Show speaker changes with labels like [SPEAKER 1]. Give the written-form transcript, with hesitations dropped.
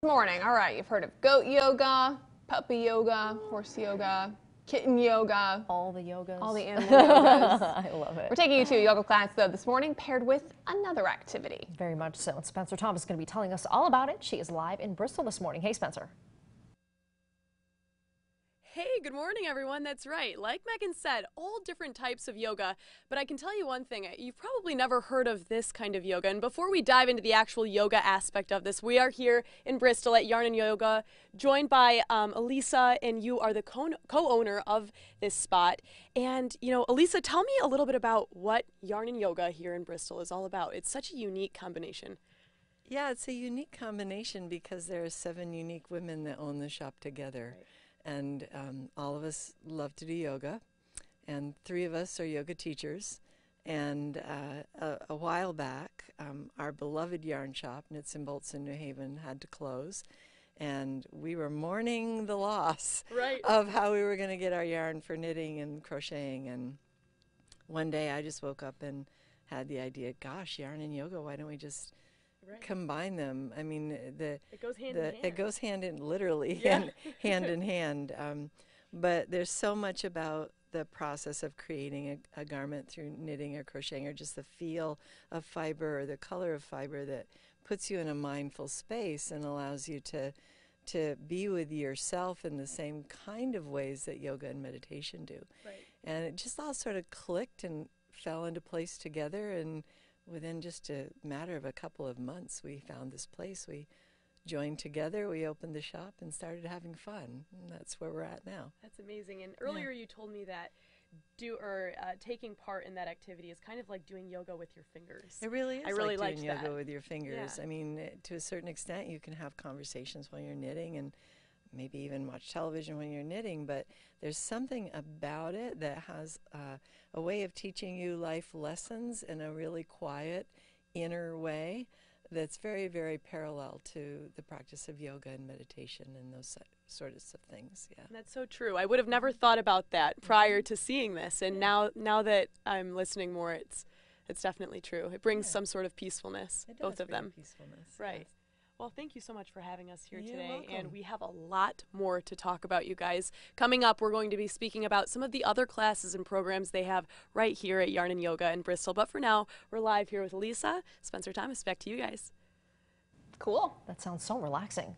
[SPEAKER 1] morning. All right, you've heard of goat yoga, puppy yoga, horse yoga, kitten yoga.
[SPEAKER 2] All the yogas.
[SPEAKER 1] All the animal yogas.
[SPEAKER 2] I love it.
[SPEAKER 1] We're taking you to a yoga class, though, this morning, paired with another activity.
[SPEAKER 2] Very much so. And Spencer Thomas is going to be telling us all about it. She is live in Bristol this morning. Hey, Spencer.
[SPEAKER 3] Hey, good morning, everyone. That's right. Like Megan said, all different types of yoga. But I can tell you one thing. You've probably never heard of this kind of yoga. And before we dive into the actual yoga aspect of this, we are here in Bristol at Yarn and Yoga, joined by Elissa, and you are the co-owner of this spot. And, you know, Elissa, tell me a little bit about what Yarn and Yoga here in Bristol is all about. It's such a unique combination.
[SPEAKER 4] Yeah, it's a unique combination because there are 7 unique women that own the shop together. Right. And all of us love to do yoga, and 3 of us are yoga teachers. And a while back, our beloved yarn shop, Knits and Bolts in New Haven, had to close, and we were mourning the loss of how we were going to get our yarn for knitting and crocheting. And one day I just woke up and had the idea, gosh, yarn and yoga, why don't we just combine them? I mean, it goes hand in hand. It goes hand in, literally, hand in hand. But there's so much about the process of creating a garment through knitting or crocheting, or just the feel of fiber or the color of fiber, that puts you in a mindful space and allows you to be with yourself in the same kind of ways that yoga and meditation do. Right. And it just all sort of clicked and fell into place together, and within just a matter of a couple of months, we found this place. We joined together, we opened the shop, and started having fun. And that's where we're at now. That's
[SPEAKER 3] amazing. And earlier you told me that taking part in that activity is kind of like doing yoga with your fingers.
[SPEAKER 4] It really is.
[SPEAKER 3] I really
[SPEAKER 4] like
[SPEAKER 3] doing
[SPEAKER 4] yoga with your fingers.
[SPEAKER 3] Yeah.
[SPEAKER 4] I mean, to a certain extent, you can have conversations while you're knitting, and maybe even watch television when you're knitting, but there's something about it that has a way of teaching you life lessons in a really quiet, inner way that's very, very parallel to the practice of yoga and meditation and those sorts of things. Yeah,
[SPEAKER 3] that's so true. I would have never thought about that prior to seeing this, and now that I'm listening more, it's definitely true. It brings some sort of peacefulness, both of them.
[SPEAKER 4] Peacefulness,
[SPEAKER 3] right.
[SPEAKER 4] Yes.
[SPEAKER 3] Well, thank you so much for having us here
[SPEAKER 4] You're
[SPEAKER 3] today.
[SPEAKER 4] welcome.
[SPEAKER 3] And we have a lot more to talk about, you guys. Coming up, we're going to be speaking about some of the other classes and programs they have right here at Yarn and Yoga in Bristol. But for now, we're live here with Elissa. Spencer Thomas, back to you guys.
[SPEAKER 1] Cool.
[SPEAKER 2] That sounds so relaxing.